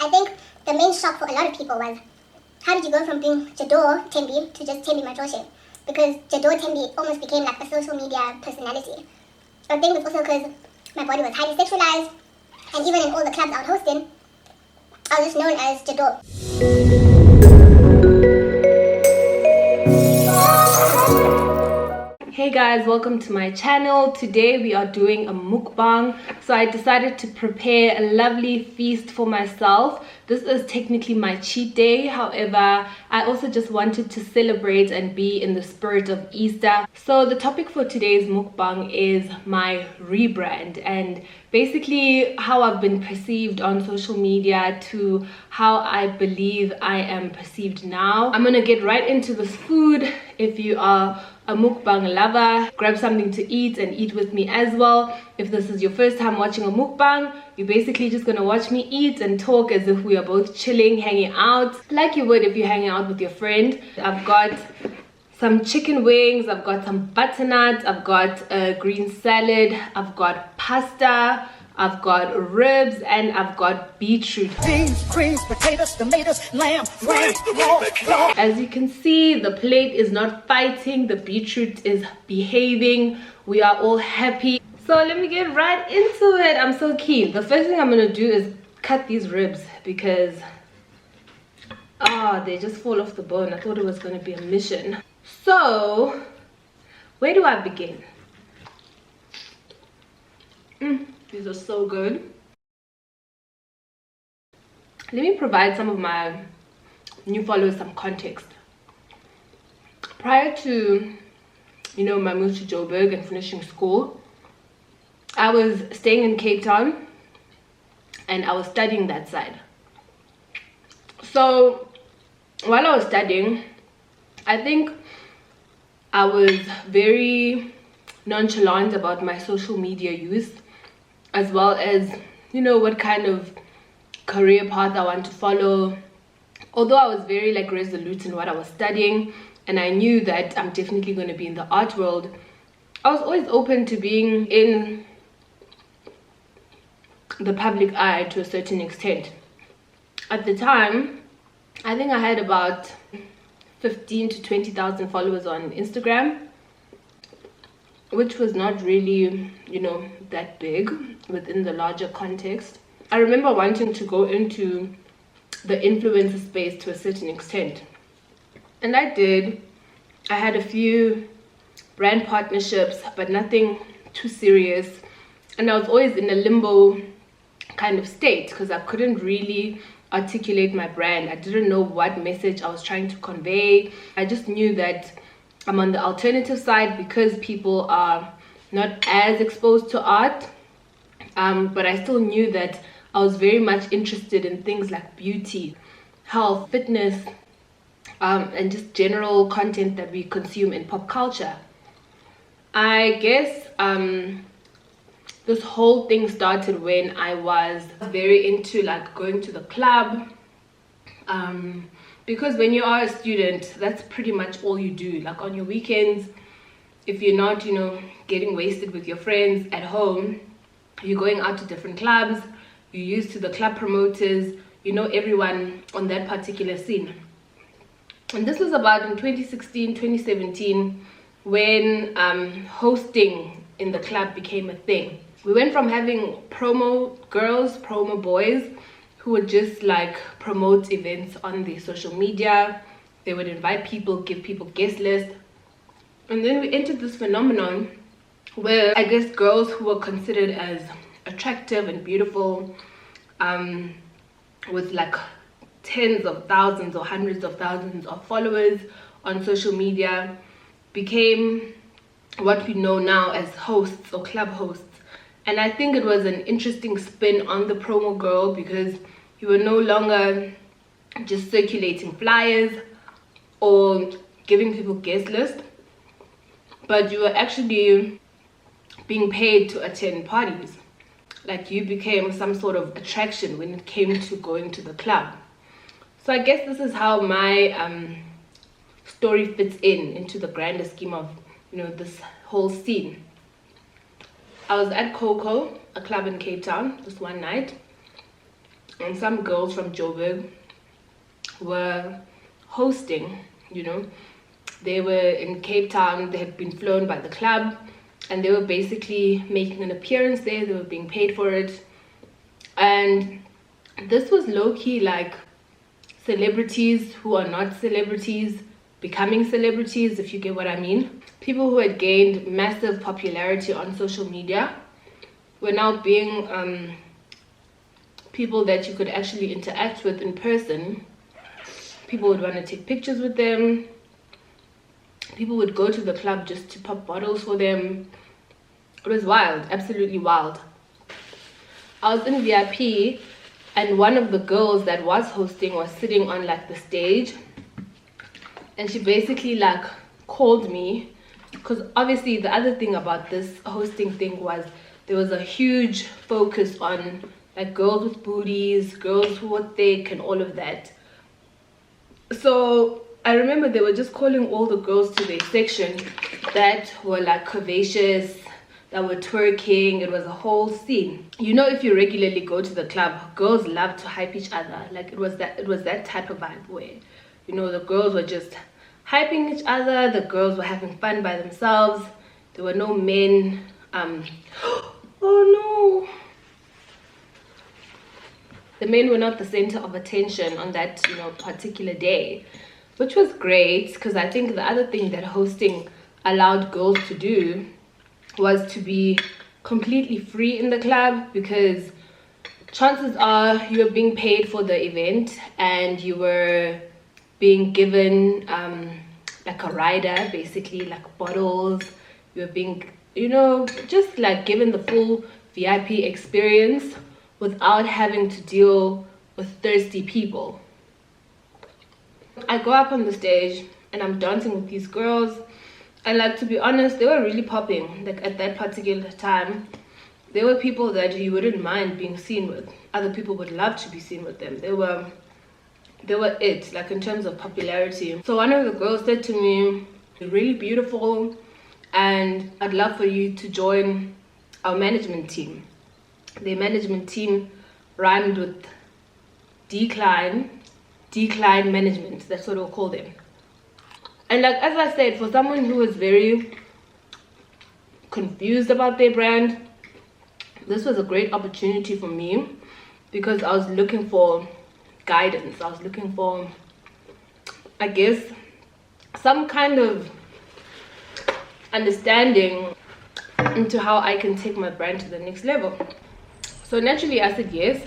I think the main shock for a lot of people was, how did you go from being Jador Thembi to just Thembi Matroshe? Because Jador Thembi almost became like a social media personality. I think it's also because my body was highly sexualized, and even in all the clubs I was hosting, I was just known as Jador. Hey guys, welcome to my channel. Today we are doing a mukbang. So I decided to prepare a lovely feast for myself. This is technically my cheat day. However, I also just wanted to celebrate and be in the spirit of Easter. So the topic for today's mukbang is my rebrand, and basically how I've been perceived on social media to how I believe I am perceived now. I'm gonna get right into this food. If you are a mukbang lover, grab something to eat and eat with me as well. If this is your first time watching a mukbang, you're basically just gonna watch me eat and talk as if we are both chilling, hanging out, like you would if you're hanging out with your friend. I've got some chicken wings, I've got some butternut, I've got a green salad, I've got pasta, I've got ribs, and I've got beetroot. Beans, creams, potatoes, tomatoes, lamb, rice, As you can see, the plate is not fighting, the beetroot is behaving. We are all happy. So let me get right into it. I'm so keen. The first thing I'm gonna do is cut these ribs because they just fall off the bone. I thought it was gonna be a mission. So where do I begin? These are so good. Let me provide some of my new followers some context. Prior to, my move to Joburg and finishing school, I was staying in Cape Town and I was studying that side. So while I was studying, I think I was very nonchalant about my social media use, as well as what kind of career path I want to follow. Although I was very resolute in what I was studying, and I knew that I'm definitely going to be in the art world, I was always open to being in the public eye to a certain extent. At the time, I think I had about 15 to 20,000 followers on Instagram, which was not really that big within the larger context. I remember wanting to go into the influencer space to a certain extent, and I did. I had a few brand partnerships, but nothing too serious, and I was always in a limbo kind of state because I couldn't really articulate my brand. I didn't know what message I was trying to convey. I just knew that I'm on the alternative side because people are not as exposed to art, but I still knew that I was very much interested in things like beauty, health, fitness, and just general content that we consume in pop culture. I guess this whole thing started when I was very into going to the club, because when you are a student, that's pretty much all you do. On your weekends, if you're not getting wasted with your friends at home, you're going out to different clubs, you're used to the club promoters, everyone on that particular scene. And this was about in 2016, 2017, when hosting in the club became a thing. We went from having promo girls, promo boys, who would just promote events on their social media. They would invite people, give people guest lists. And then we entered this phenomenon where I guess girls who were considered as attractive and beautiful, with tens of thousands or hundreds of thousands of followers on social media, became what we know now as hosts or club hosts. And I think it was an interesting spin on the promo girl, because you were no longer just circulating flyers or giving people guest lists, but you were actually being paid to attend parties. You became some sort of attraction when it came to going to the club. So I guess this is how my story fits into the grander scheme of this whole scene. I was at Coco, a club in Cape Town, this one night. and some girls from Joburg were hosting, you know. They were in Cape Town, they had been flown by the club, and they were basically making an appearance there. They were being paid for it. And this was low-key like celebrities who are not celebrities becoming celebrities, if you get what I mean. People who had gained massive popularity on social media were now being people that you could actually interact with in person. People would want to take pictures with them. People would go to the club just to pop bottles for them. It was wild, absolutely wild. I was in VIP, and one of the girls that was hosting was sitting on like the stage, and she basically like called me, because obviously the other thing about this hosting thing was there was a huge focus on like girls with booties, girls who were thick and all of that. So I remember they were just calling all the girls to their section that were like curvaceous, that were twerking. It was a whole scene. You know, if you regularly go to the club, girls love to hype each other. Like it was that type of vibe where, you know, the girls were just hyping each other. The girls were having fun by themselves. There were no men. Oh no. The men were not the center of attention on that, you know, particular day, which was great, because I think the other thing that hosting allowed girls to do was to be completely free in the club, because chances are you were being paid for the event and you were being given like a rider, basically, like bottles. You were being, you know, just like given the full VIP experience without having to deal with thirsty people. I go up on the stage and I'm dancing with these girls, and like, to be honest, they were really popping. Like at that particular time, there were people that you wouldn't mind being seen with. Other people would love to be seen with them. They were it, like in terms of popularity. So one of the girls said to me, "You're really beautiful and I'd love for you to join our management team." The management team rhymed with decline management. That's what we'll call them. And like, as I said, for someone who was very confused about their brand, this was a great opportunity for me, because I was looking for guidance. I was looking for, I guess, some kind of understanding into how I can take my brand to the next level. So naturally I said yes.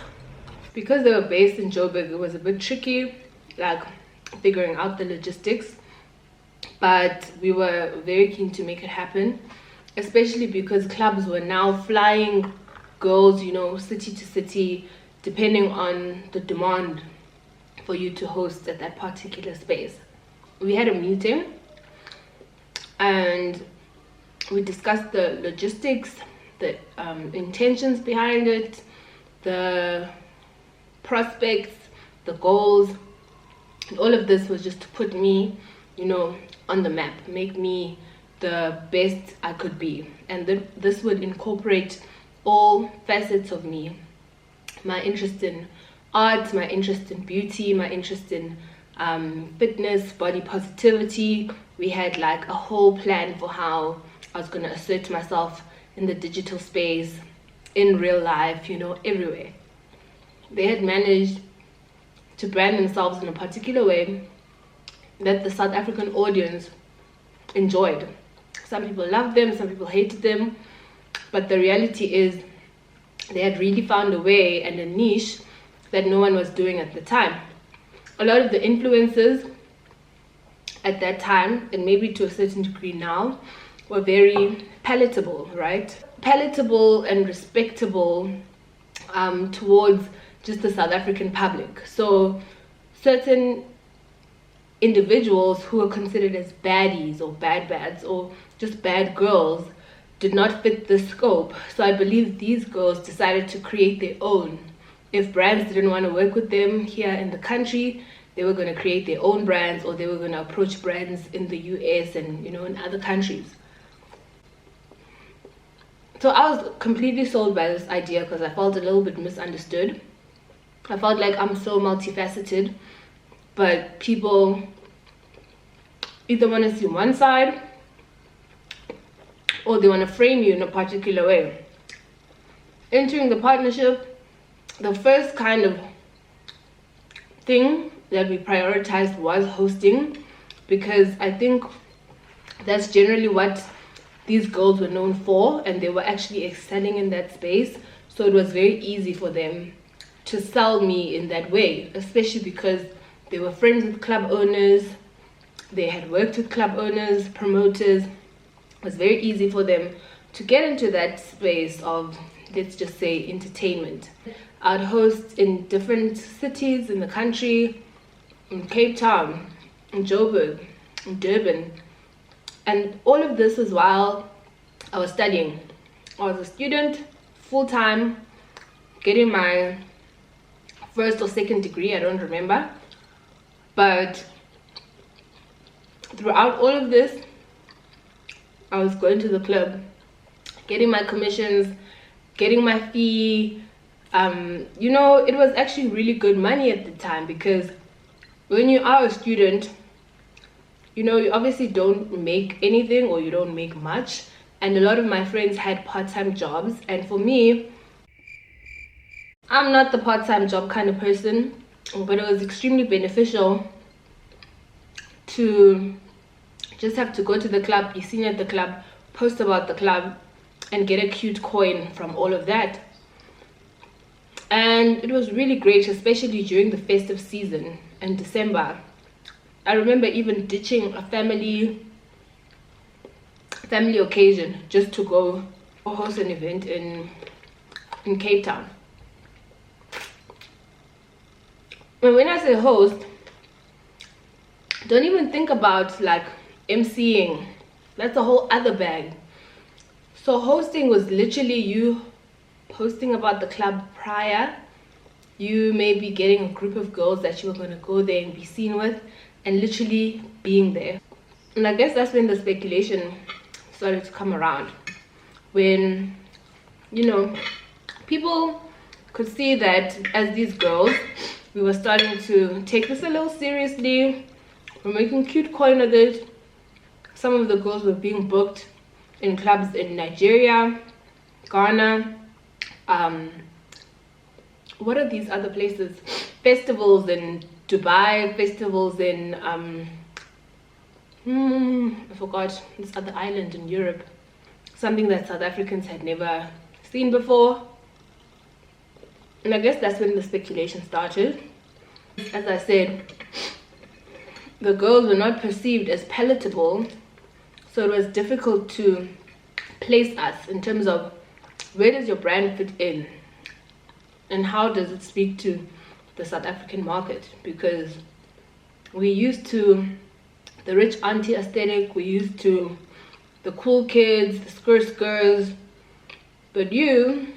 Because they were based in Joburg, it was a bit tricky, like figuring out the logistics, but we were very keen to make it happen, especially because clubs were now flying girls, you know, city to city, depending on the demand for you to host at that particular space. We had a meeting and we discussed the logistics, the intentions behind it, the prospects, the goals, and all of this was just to put me, you know, on the map, make me the best I could be. And this would incorporate all facets of me: my interest in art, my interest in beauty, my interest in fitness, body positivity. We had like a whole plan for how I was going to assert myself in the digital space, in real life, you know, everywhere. They had managed to brand themselves in a particular way that the South African audience enjoyed. Some people loved them, some people hated them, but the reality is they had really found a way and a niche that no one was doing at the time. A lot of the influencers at that time, and maybe to a certain degree now, were very palatable, right? Palatable and respectable towards just the South African public. So certain individuals who were considered as baddies or bads or just bad girls did not fit the scope. So I believe these girls decided to create their own. If brands didn't want to work with them here in the country, they were going to create their own brands, or they were going to approach brands in the US and, you know, in other countries. So I was completely sold by this idea because I felt a little bit misunderstood. I felt like I'm so multifaceted, but people either want to see one side or they want to frame you in a particular way. Entering the partnership, the first kind of thing that we prioritized was hosting, because I think that's generally what these girls were known for, and they were actually excelling in that space. So it was very easy for them to sell me in that way, especially because they were friends with club owners, they had worked with club owners, promoters. It was very easy for them to get into that space of, let's just say, entertainment. I'd host in different cities in the country, in Cape Town, in Joburg, in Durban, and all of this was while I was studying. I was a student, full-time, getting my first or second degree, I don't remember. But throughout all of this, I was going to the club, getting my commissions, getting my fee. You know, it was actually really good money at the time, because when you are a student, you know, you obviously don't make anything, or you don't make much. And a lot of my friends had part-time jobs, and for me, I'm not the part-time job kind of person, but it was extremely beneficial to just have to go to the club, be seen at the club, post about the club, and get a cute coin from all of that. And it was really great, especially during the festive season in December. I remember even ditching a family occasion just to go host an event in Cape Town. And when I say host, don't even think about like MCing. That's a whole other bag. So hosting was literally you posting about the club prior. You may be getting a group of girls that you were going to go there and be seen with, and literally being there. And I guess that's when the speculation started to come around, when, you know, people could see that as these girls, we were starting to take this a little seriously. We're making cute coin of it. Some of the girls were being booked in clubs in Nigeria, Ghana, what are these other places? Festivals in Dubai, festivals in I forgot this other island in Europe, something that South Africans had never seen before. And I guess that's when the speculation started. As I said, the girls were not perceived as palatable, so it was difficult to place us in terms of where does your brand fit in and how does it speak to the South African market, because we're used to the rich auntie aesthetic, we're used to the cool kids, the skirts, but you,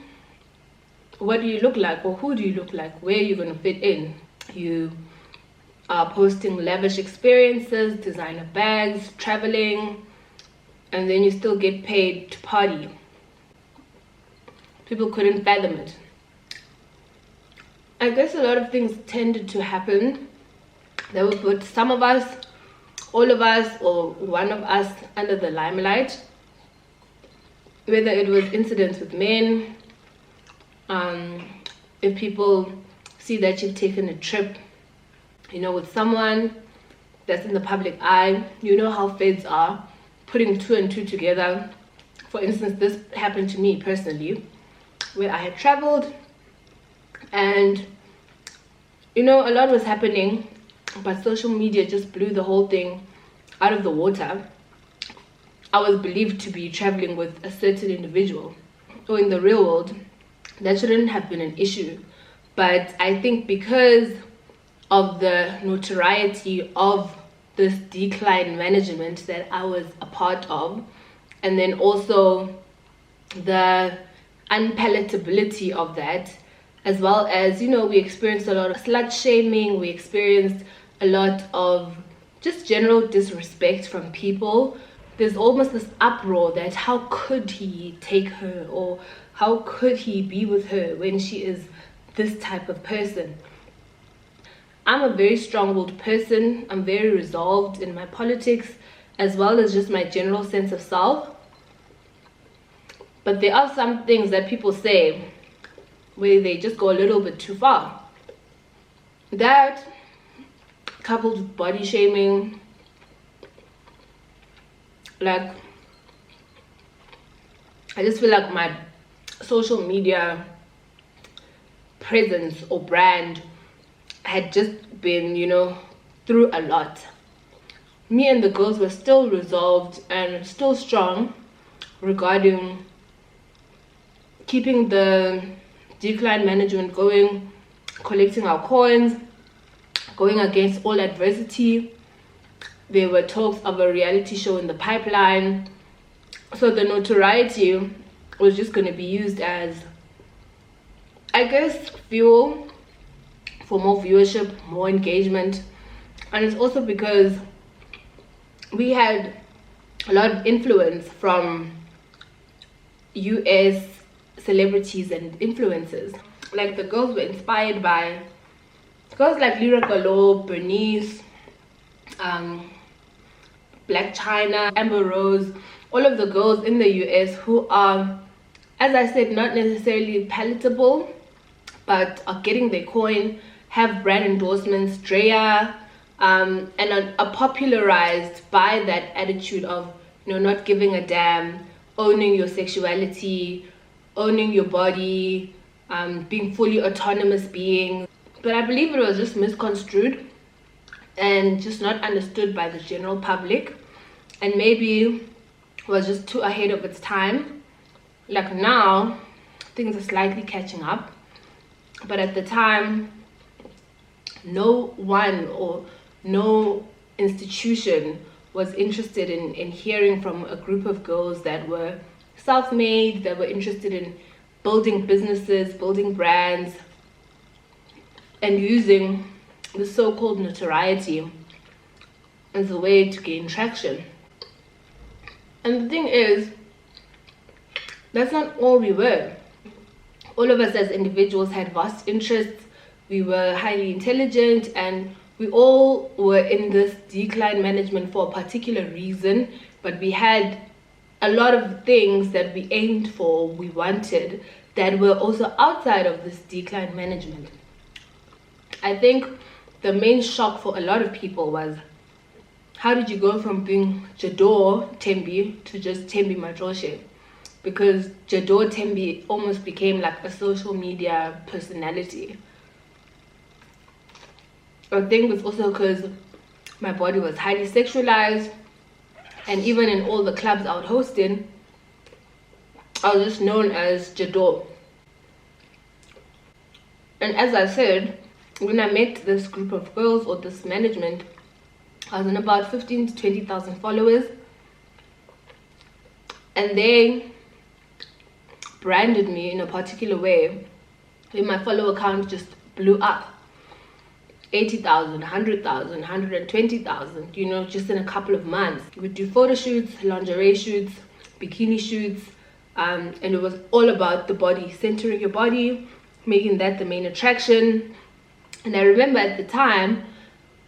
what do you look like, or who do you look like? Where are you going to fit in? You are posting lavish experiences, designer bags, traveling, and then you still get paid to party. People couldn't fathom it. I guess a lot of things tended to happen that would put some of us, all of us, or one of us under the limelight, whether it was incidents with men, if people see that you've taken a trip, you know, with someone that's in the public eye. You know how feds are, putting two and two together. For instance, this happened to me personally, where I had traveled and, you know, a lot was happening, but social media just blew the whole thing out of the water. I was believed to be traveling with a certain individual. So in the real world, that shouldn't have been an issue. But I think because of the notoriety of this decline management that I was a part of, and then also the unpalatability of that, as well as, you know, we experienced a lot of slut shaming, we experienced a lot of just general disrespect from people. There's almost this uproar that how could he take her, or how could he be with her when she is this type of person. I'm a very strong-willed person. I'm very resolved in my politics, as well as just my general sense of self. But there are some things that people say where they just go a little bit too far. That, coupled with body shaming, like, I just feel like my social media presence or brand had just been, you know, through a lot. Me and the girls were still resolved and still strong regarding keeping the decline management going, collecting our coins, going against all adversity. There were talks of a reality show in the pipeline. So the notoriety was just going to be used as, I guess, fuel for more viewership, more engagement. And it's also because we had a lot of influence from US celebrities and influencers. Like, the girls were inspired by girls like Lyrica Law, Bernice, Black China, Amber Rose, all of the girls in the US who are, as I said, not necessarily palatable, but are getting their coin, have brand endorsements, Drea, and are popularized by that attitude of, you know, not giving a damn, owning your sexuality, owning your body, being fully autonomous beings. But I believe it was just misconstrued and just not understood by the general public, and maybe was just too ahead of its time. Like, now things are slightly catching up, but at the time no one or no institution was interested in hearing from a group of girls that were self-made, that were interested in building businesses, building brands, and using the so-called notoriety as a way to gain traction. And the thing is, that's not all we were. All of us as individuals had vast interests. We were highly intelligent, and we all were in this decline management for a particular reason, but we had a lot of things that we aimed for, we wanted, that were also outside of this decline management. I think the main shock for a lot of people was, how did you go from being Jador Thembi to just Thembi Matroshe? Because Jador Thembi almost became like a social media personality. I think it's also because my body was highly sexualized, and even in all the clubs I would host in, I was just known as Jador. And as I said, when I met this group of girls, or this management, I was in about 15 to 20,000 followers, and they branded me in a particular way where my follower count just blew up. 80,000, 100,000, 120,000, you know, just in a couple of months. We'd do photo shoots, lingerie shoots, bikini shoots, and it was all about the body, centering your body, making that the main attraction. And I remember at the time,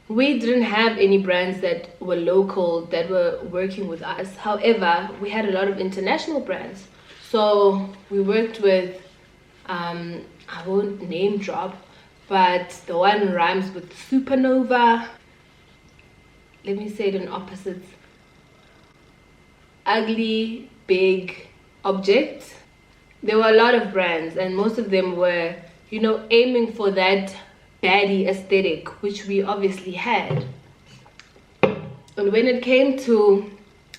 we didn't have any brands that were local that were working with us. However, we had a lot of international brands. So we worked with, I won't name drop, but the one rhymes with supernova. Let me say it in opposites. Ugly, big object. There were a lot of brands, and most of them were, you know, aiming for that baddie aesthetic, which we obviously had. And when it came to,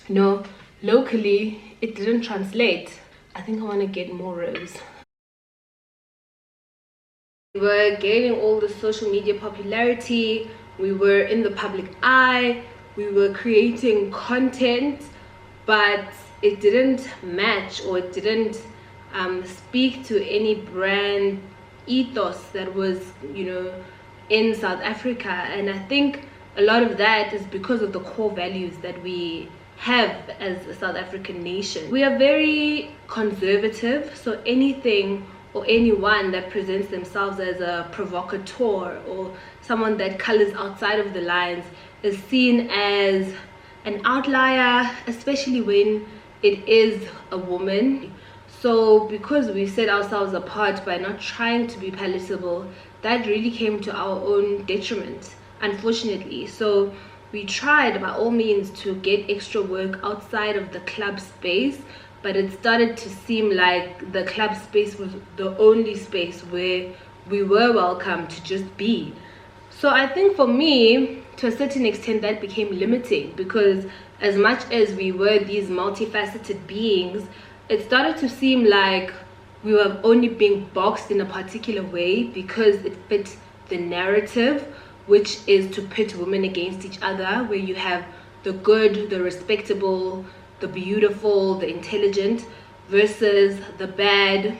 you know, locally, it didn't translate. I think I want to get more rose. We were gaining all the social media popularity. We were in the public eye. We were creating content, but it didn't match, or it didn't speak to any brand ethos that was, you know, in South Africa. And I think a lot of that is because of the core values that we have as a South African nation. We are very conservative, so anything or anyone that presents themselves as a provocateur or someone that colors outside of the lines is seen as an outlier, especially when it is a woman. So because we set ourselves apart by not trying to be palatable, that really came to our own detriment, unfortunately. So we tried by all means to get extra work outside of the club space, but it started to seem like the club space was the only space where we were welcome to just be. So I think for me, to a certain extent, that became limiting, because as much as we were these multifaceted beings, it started to seem like we were only being boxed in a particular way because it fit the narrative, which is to pit women against each other, where you have the good, the respectable, the beautiful, the intelligent, versus the bad,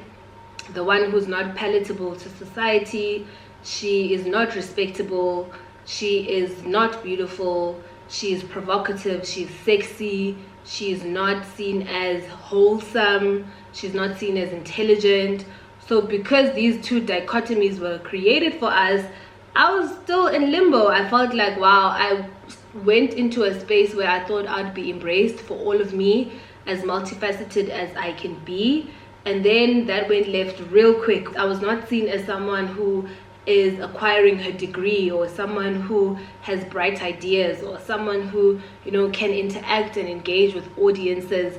the one who's not palatable to society. She is not respectable, she is not beautiful, she is provocative, she's sexy, she's not seen as wholesome, she's not seen as intelligent. So because these two dichotomies were created for us, I was still in limbo. I felt like, wow, I went into a space where I thought I'd be embraced for all of me, as multifaceted as I can be, and then that went left real quick. I was not seen as someone who is acquiring her degree, or someone who has bright ideas, or someone who, you know, can interact and engage with audiences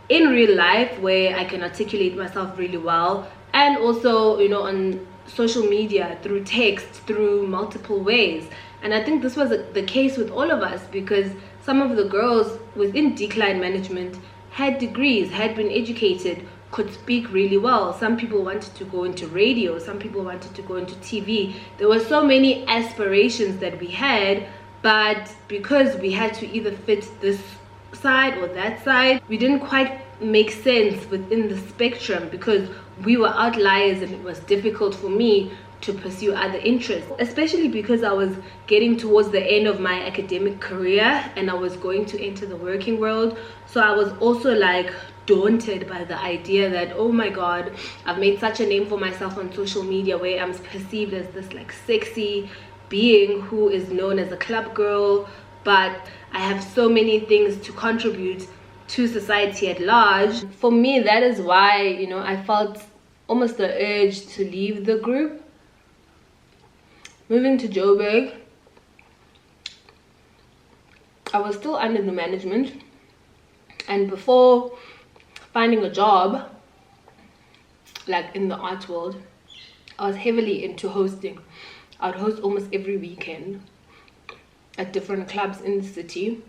in real life, where I can articulate myself really well, and also, you know, on social media, through text, through multiple ways. And I think this was the case with all of us, because some of the girls within decline management had degrees, had been educated, could speak really well. Some people wanted to go into radio, some people wanted to go into TV. There were so many aspirations that we had, but because we had to either fit this side or that side, we didn't quite make sense within the spectrum, because we were outliers and it was difficult for me to pursue other interests, especially because I was getting towards the end of my academic career and I was going to enter the working world. So I was also like daunted by the idea that, oh my god, I've made such a name for myself on social media, where I'm perceived as this like sexy being who is known as a club girl, but I have so many things to contribute to society at large. For me, that is why, you know, I felt almost the urge to leave the group. Moving to Joburg, I was still under the management, and before finding a job like in the art world, I was heavily into hosting. I would host almost every weekend at different clubs in the city,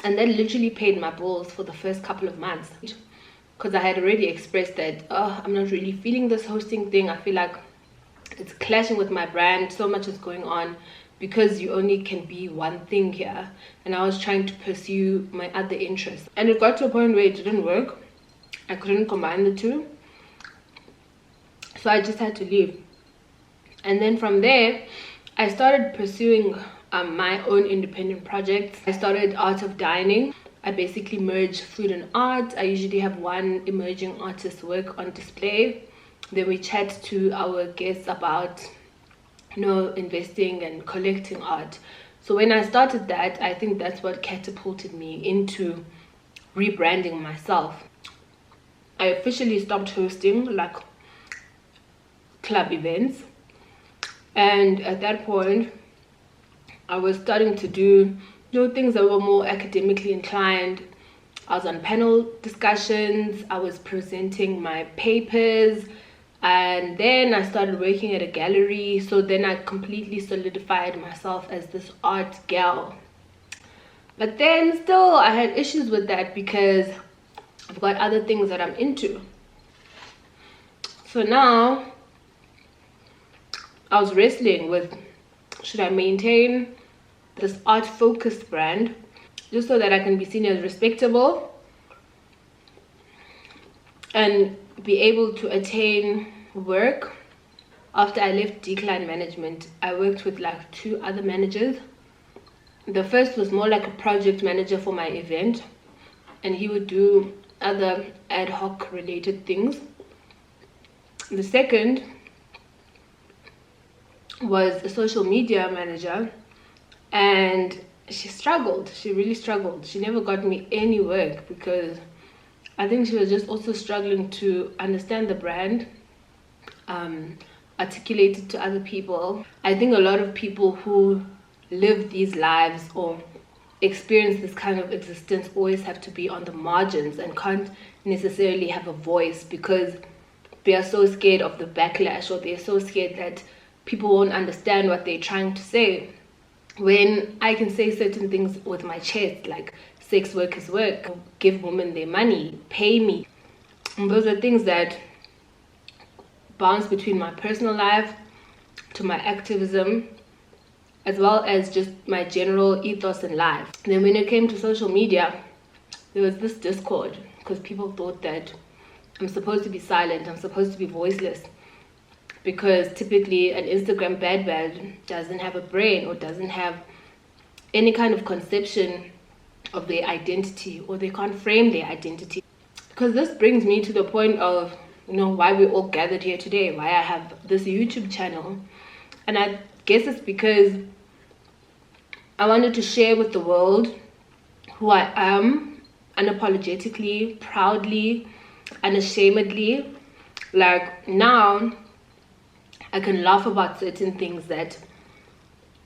and that literally paid my bills for the first couple of months, because I had already expressed that, oh, I'm not really feeling this hosting thing. I feel like it's clashing with my brand. So much is going on, because you only can be one thing here, and I was trying to pursue my other interests, and it got to a point where it didn't work. I couldn't combine the two, so I just had to leave. And then from there, I started pursuing my own independent projects. I started Art of Dining. I basically merge food and art. I usually have one emerging artist's work on display. Then we chat to our guests about, you know, investing and collecting art. So when I started that, I think that's what catapulted me into rebranding myself. I officially stopped hosting like club events, and at that point I was starting to do, you know, things that were more academically inclined. I was on panel discussions, I was presenting my papers, and then I started working at a gallery. So then I completely solidified myself as this art gal. But then still I had issues with that, because I've got other things that I'm into. So now I was wrestling with, should I maintain this art focused brand just so that I can be seen as respectable and be able to attain work. After I left Decline Management, I worked with like 2 other managers. The first was more like a project manager for my event, and he would do other ad hoc related things. The second was a social media manager, and she struggled. She really struggled. She never got me any work because I think she was just also struggling to understand the brand, articulate it to other people. I think a lot of people who live these lives or experience this kind of existence always have to be on the margins and can't necessarily have a voice because they are so scared of the backlash, or they're so scared that people won't understand what they're trying to say. When I can say certain things with my chest, like sex work is work, give women their money, pay me, and those are things that bounce between my personal life to my activism, as well as just my general ethos in life. And then when it came to social media, there was this discord because people thought that I'm supposed to be silent, I'm supposed to be voiceless, because typically an Instagram bad doesn't have a brain or doesn't have any kind of conception of their identity, or they can't frame their identity. Because this brings me to the point of, you know, why we're all gathered here today, why I have this YouTube channel. And I guess it's because I wanted to share with the world who I am, unapologetically, proudly, unashamedly. Like, now I can laugh about certain things that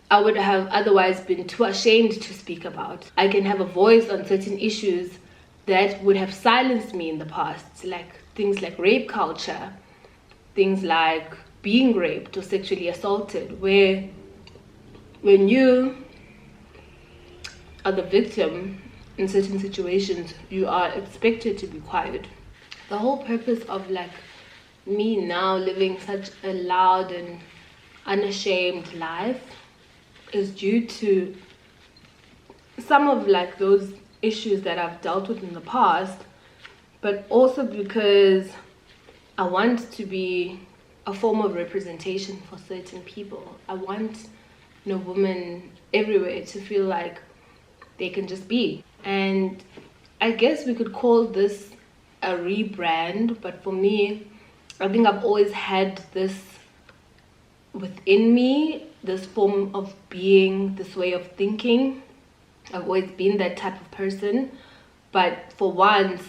I would have otherwise been too ashamed to speak about. I can have a voice on certain issues that would have silenced me in the past, like things like rape culture, things like being raped or sexually assaulted, where when you are the victim in certain situations, you are expected to be quiet. The whole purpose of like me now living such a loud and unashamed life is due to some of like those issues that I've dealt with in the past, but also because I want to be a form of representation for certain people. I want, you know, women everywhere to feel like they can just be. And I guess we could call this a rebrand, but for me, I think I've always had this within me, this form of being, this way of thinking. I've always been that type of person, but for once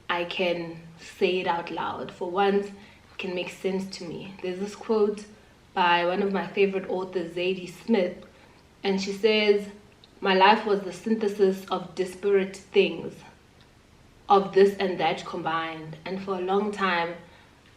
I can say it out loud. For once it can make sense to me. There's this quote by one of my favorite authors, Zadie Smith, and she says, "My life was the synthesis of disparate things, of this and that combined." And for a long time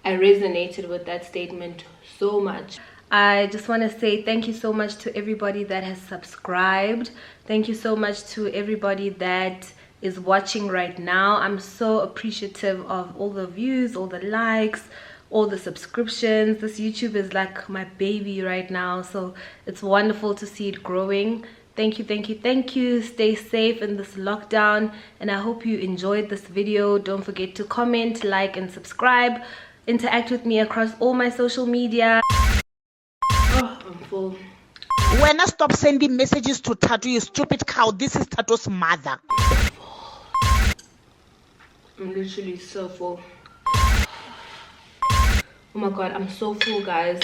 I resonated with that statement so much. I just want to say thank you so much to everybody that has subscribed. Thank you so much to everybody that is watching right now. I'm so appreciative of all the views, all the likes, all the subscriptions. This YouTube is like my baby right now, so it's wonderful to see it growing. Thank you, thank you, thank you. Stay safe in this lockdown, and I hope you enjoyed this video. Don't forget to comment, like, and subscribe. Interact with me across all my social media. Oh, I'm full. When I stop sending messages to Tattoo, you stupid cow, this is Tattoo's mother. I'm literally so full. Oh my god, I'm so full, guys.